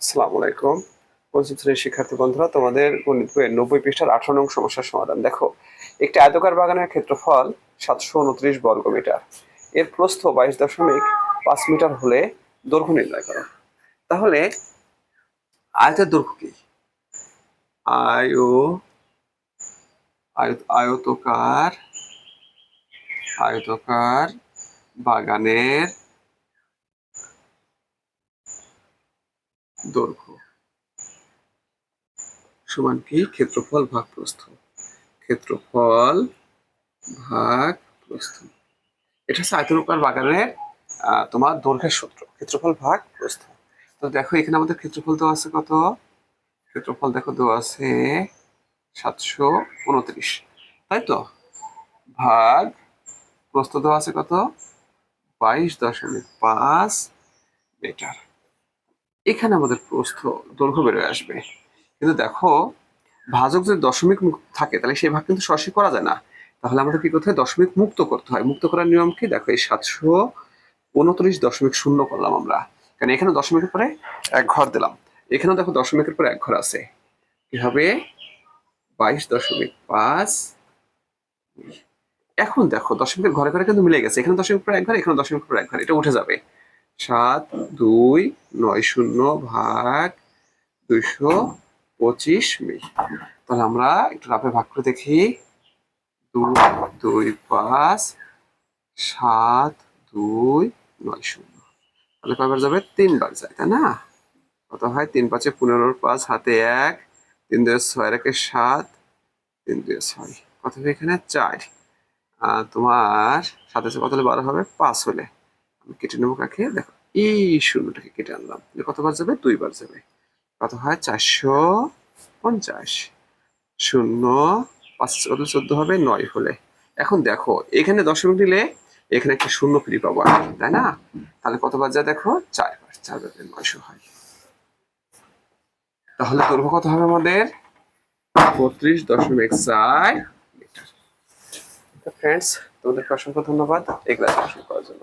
আসসালামু আলাইকুম। পঞ্চম শ্রেণীর শিক্ষার্থী বন্ধুরা, তোমাদের গণিত বইয়ের 90 পৃষ্ঠার 18 নং সমস্যার সমাধান দেখো। একটি আয়তাকার বাগানের ক্ষেত্রফল 729 বর্গমিটার, এর প্রস্থ 22.5 মিটার হলে দৈর্ঘ্য নির্ণয় করো। তাহলে আয়তের দৈর্ঘ্য কি? আয়তকার আয়তকার বাগানের দৈর্ঘ্য সমান কি? ক্ষেত্রফল ভাগ প্রস্থ। ক্ষেত্রফল ভাগ প্রস্থ, এটা হচ্ছে আয়তকার বাগানের তোমার দৈর্ঘ্যের সূত্র, ক্ষেত্রফল ভাগ প্রস্থ। তো দেখো এখানে আমাদের ক্ষেত্রফল দেওয়া আছে কত? ক্ষেত্রফল দেখো দেওয়া আছে 729, তাই তো? ভাগ প্রস্থ দেওয়া আছে কত? 22.5 মিটার। এখানে আমাদের প্রস্থ দৈর্ঘ্য বেরোয় আসবে। কিন্তু দেখো ভাজক যদি দশমিক থাকে তাহলে সেই ভাগ কিন্তু সরাসরি করা যায় না। তাহলে আমাদের কি করতে হয়? দশমিক মুক্ত করতে হয়। মুক্ত করার নিয়ম কি? দেখো এই 729.0 করলাম আমরা, কারণ এখানে দশমিকের পরে এক ঘর দিলাম, এখানেও দেখো দশমিকের পরে এক ঘর আছে। কি হবে? 22.5। এখন দেখো দশমিকের ঘরে ঘরে কিন্তু মিলে গেছে, এখানে দশমিক পরে এক ঘর, এখানে দশমিক পরে এক ঘর, এটা উঠে যাবে। 729 ভাগ 225 মিল। তাহলে আমরা একটু রাফে ভাগ করে দেখি। 225 729। তাহলে কয়বার যাবে? 3 বার যায়, তাই না? কত হয়? 3 5 15, 5 হাতে 1, 3 2 6 1 7, 3 2 6, কত হবে এখানে? 4। তোমার সাথে কত হলে 12 হবে? 5 হলে আমি কেটে নেবো কাকে? দেখো এই শূন্যটাকে কেটে আনলাম, কতবার যাবে? 2 বার যাবে। কত হয়? 450। শূন্য 5 14 হবে 9 হলে। এখন দেখো এখানে দশমিক দিলে এখানে একটা শূন্য ফ্রি পাবো, তাই না? তাহলে কতবার যায় দেখো? 4 বার। 4 বার 900 হয়। তাহলে দৈর্ঘ্য কত হবে আমাদের? 32.4 মিটার। ফ্রেন্ডস, তোমাদেরকে অসংখ্য ধন্যবাদ এই ক্লাস করার জন্য।